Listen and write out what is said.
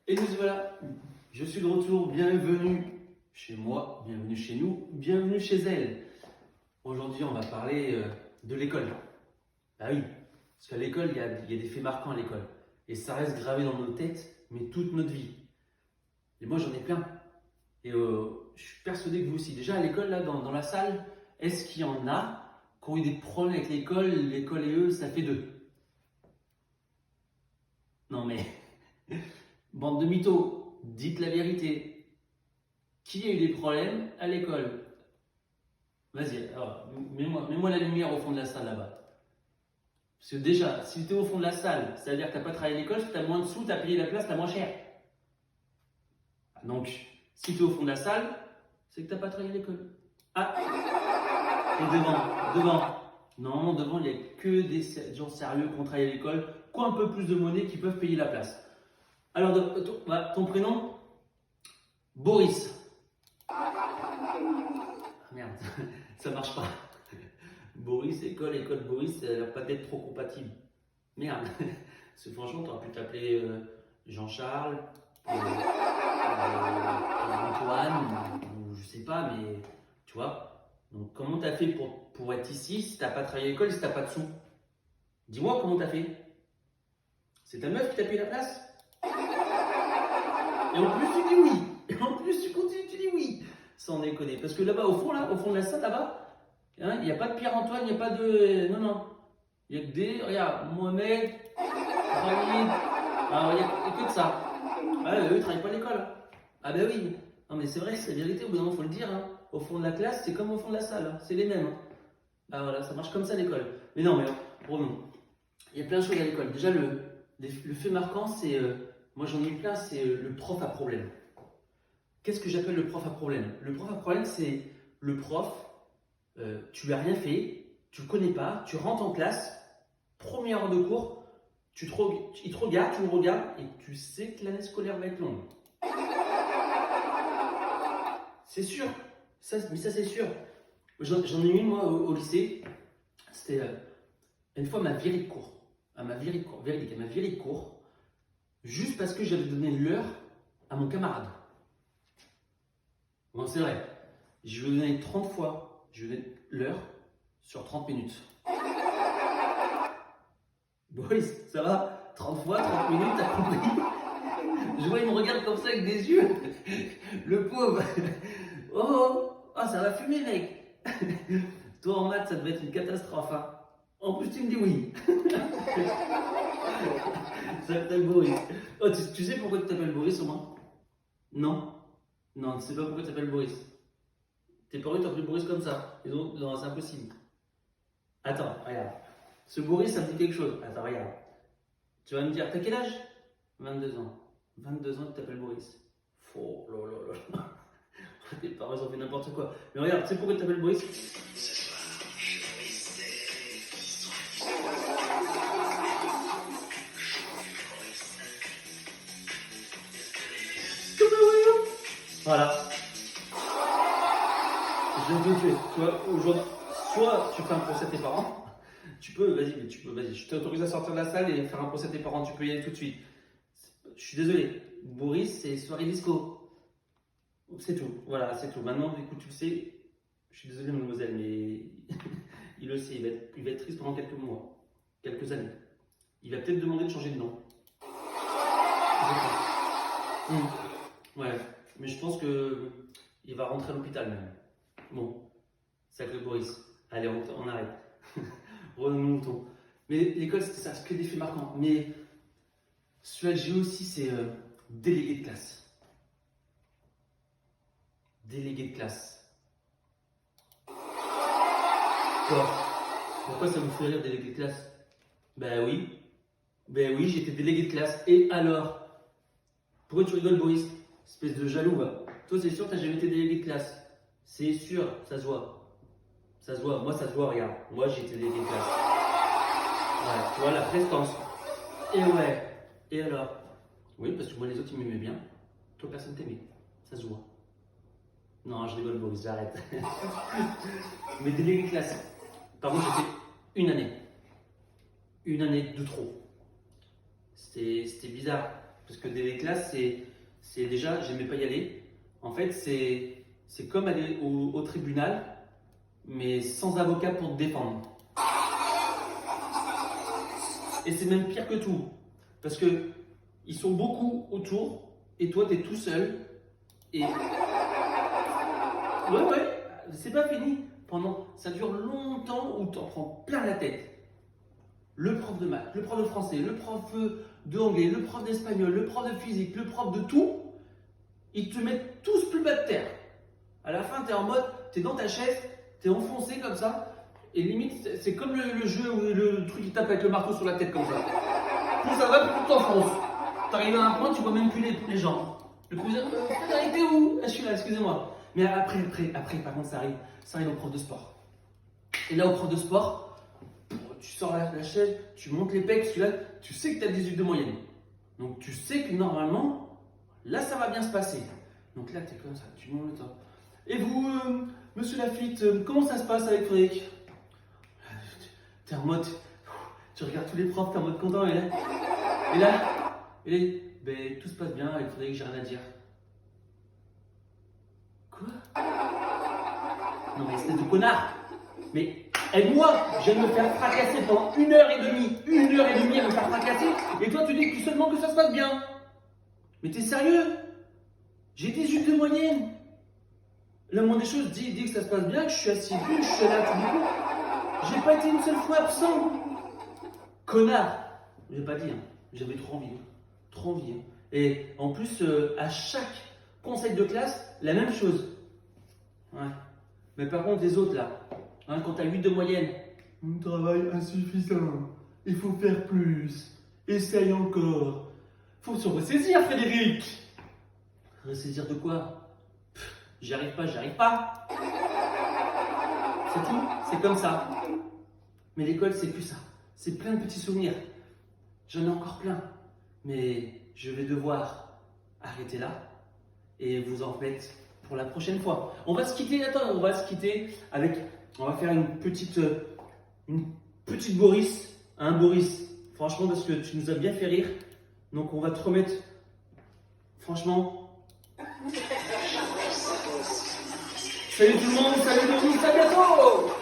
Et nous voilà, je suis de retour, bienvenue chez moi, bienvenue chez nous, bienvenue chez elle. Aujourd'hui, on va parler de l'école. Ah oui, parce qu'à l'école, il y a des faits marquants à l'école. Et ça reste gravé dans nos têtes, mais toute notre vie. Et moi, j'en ai plein. Et je suis persuadé que vous aussi. Déjà, à l'école, là, dans la salle, est-ce qu'il y en a qui ont eu des problèmes avec l'école et eux, ça fait deux? Non mais, bande de mythos, dites la vérité. Qui a eu des problèmes à l'école? Vas-y, alors, mets-moi la lumière au fond de la salle là-bas. Parce que déjà, si tu es au fond de la salle, ça veut dire que tu n'as pas travaillé à l'école, si tu as moins de sous, tu as payé la place, tu as moins cher. Donc, si tu es au fond de la salle, c'est que tu n'as pas travaillé à l'école. Ah, et devant. Non, devant, il n'y a que des gens sérieux qui ont travaillé à l'école, qui ont un peu plus de monnaie, qui peuvent payer la place. Alors, ton prénom? Boris. Ah, merde, ça marche pas. Boris, école Boris, ça a l'air pas d'être trop compatible. Merde, parce que franchement, tu aurais pu t'appeler Jean-Charles, Antoine, ou je sais pas, mais tu vois. Donc, comment t'as fait pour être ici si t'as pas travaillé à l'école, si t'as pas de sous? Dis-moi comment t'as fait. C'est ta meuf qui t'a payé la place? Et en plus, tu dis oui. Et en plus, tu continues, tu dis oui. Sans déconner. Parce que là-bas, au fond de la salle, là-bas, hein, il n'y a pas de Pierre-Antoine, il n'y a pas de. Non, non. Il n'y a que des. Regarde, Mohamed, Khalid. Ah, il n'y a que de ça. Ah, eux, ils ne travaillent pas à l'école. Ah, ben oui. Non, mais c'est vrai, c'est la vérité, au bout d'un moment, il faut le dire. Hein. Au fond de la classe, c'est comme au fond de la salle. Hein. C'est les mêmes. Hein. Ah, voilà, ça marche comme ça à l'école. Mais non, mais revenons. Il y a plein de choses à l'école. Déjà, le fait marquant, c'est. Moi, j'en ai eu plein, c'est le prof à problème. Qu'est-ce que j'appelle le prof à problème? Le prof à problème, c'est le prof, tu lui as rien fait, tu ne le connais pas, tu rentres en classe, première heure de cours, il te regarde, tu le regardes et tu sais que l'année scolaire va être longue. C'est sûr, mais ça c'est sûr. J'en ai eu une moi au lycée, c'était une fois ma virée de cours. Elle m'a viré de cours, juste parce que j'avais donné l'heure à mon camarade. Bon, c'est vrai. Je lui ai donné 30 fois, je lui ai donné l'heure sur 30 minutes. Boris, ça va? 30 fois, 30 minutes, t'as compris? Je vois, il me regarde comme ça avec des yeux. Le pauvre. Oh, ça va fumer, mec. Toi, en maths, ça devait être une catastrophe. Hein. En plus, tu me dis oui. Ça s'appelle Boris. Oh, tu sais pourquoi tu t'appelles Boris au moins? Non? Non, tu sais pas pourquoi tu t'appelles Boris. Tes parents t'appellent Boris comme ça. Non, c'est impossible. Attends, regarde. Ce Boris, ça me dit quelque chose. Attends, regarde. Tu vas me dire, t'as quel âge? 22 ans. 22 ans, tu t'appelles Boris. Oh là là là. Tes parents, ils ont fait n'importe quoi. Mais regarde, tu sais pourquoi tu t'appelles Boris? Voilà. Je viens de te tuer. Tu vois, aujourd'hui, soit tu fais un procès à tes parents, vas-y, je t'autorise à sortir de la salle et faire un procès à tes parents, tu peux y aller tout de suite. Je suis désolé, Boris, c'est soirée disco. C'est tout, voilà, c'est tout. Maintenant, écoute, tu le sais, je suis désolé, mademoiselle, mais il le sait, il va être triste pendant quelques mois, quelques années. Il va peut-être demander de changer de nom. Ouais, mais je pense que il va rentrer à l'hôpital même. Bon, sacré Boris. Allez, on arrête. Remontons. Mais l'école, c'était ça, c'est que des faits marquants. Mais celui-là que j'ai aussi, c'est délégué de classe. Délégué de classe. Quoi? Pourquoi ça vous fait rire, délégué de classe? Ben oui. Ben oui, j'étais délégué de classe. Et alors? Pourquoi tu rigoles, Boris? Espèce de jaloux, va. Toi, c'est sûr, t'as jamais été délégué de classe. C'est sûr, ça se voit. Ça se voit. Moi, ça se voit, regarde. Moi, j'ai été délégué de classe. Ouais, tu vois, la prestance. Et ouais. Et alors? Oui, parce que moi, les autres, ils m'aimaient bien. Toi, personne t'aimait. Ça se voit. Non, je rigole, Boris, j'arrête. Mais délégué de classe. Par contre, j'ai fait une année. Une année de trop. C'était bizarre. Parce que les classes, c'est déjà, j'aimais pas y aller. En fait, c'est comme aller au tribunal, mais sans avocat pour te défendre. Et c'est même pire que tout. Parce que ils sont beaucoup autour, et toi, tu es tout seul. Et ouais, c'est pas fini. Ça dure longtemps où tu en prends plein la tête. Le prof de maths, le prof de français, le prof de anglais, le prof d'espagnol, le prof de physique, le prof de tout, ils te mettent tous plus bas de terre. À la fin, tu es en mode, tu es dans ta chaise, tu es enfoncé comme ça, et limite, c'est comme le jeu où le truc qui tape avec le marteau sur la tête comme ça. Plus ça va, plus tu t'enfonces. Tu arrives à un point, tu vois même plus les gens. Le professeur, t'es où? Je suis là, excusez-moi. Mais après, par contre, ça arrive au prof de sport. Et là, au prof de sport, tu sors la chaise, tu montes les pecs, celui-là, tu sais que tu as 18 de moyenne. Donc, tu sais que normalement, là, ça va bien se passer. Donc là, tu es comme ça, tu montes le temps. Et vous, monsieur Lafitte, comment ça se passe avec Frédéric? Tu es en mode, tu regardes tous les profs, tu es en mode content, et là, ben, tout se passe bien avec Frédéric, j'ai rien à dire. Quoi? Non mais espèce de connard! Mais aide-moi! Je viens de me faire fracasser pendant 1h30 à me faire fracasser, et toi tu dis que seulement que ça se passe bien! Mais t'es sérieux? J'ai 18 de moyenne! La moindre des choses, dis que ça se passe bien, que je suis assidu, je suis là tous les coups. J'ai pas été une seule fois absent! Connard! J'ai pas dit, hein. J'avais trop envie. Trop envie. Hein. Et en plus, à chaque conseil de classe, la même chose. Ouais. Mais par contre, les autres là, hein, quand tu as 8 de moyenne, un travail insuffisant, il faut faire plus, essaye encore. Faut se ressaisir, Frédéric. Ressaisir de quoi? J'y arrive pas. C'est tout, c'est comme ça. Mais l'école, c'est plus ça. C'est plein de petits souvenirs. J'en ai encore plein. Mais je vais devoir arrêter là et vous en faites pour la prochaine fois. On va se quitter, avec, on va faire une petite Boris, hein Boris, franchement parce que tu nous as bien fait rire, donc on va te remettre, franchement. Salut tout le monde, salut Boris, à bientôt.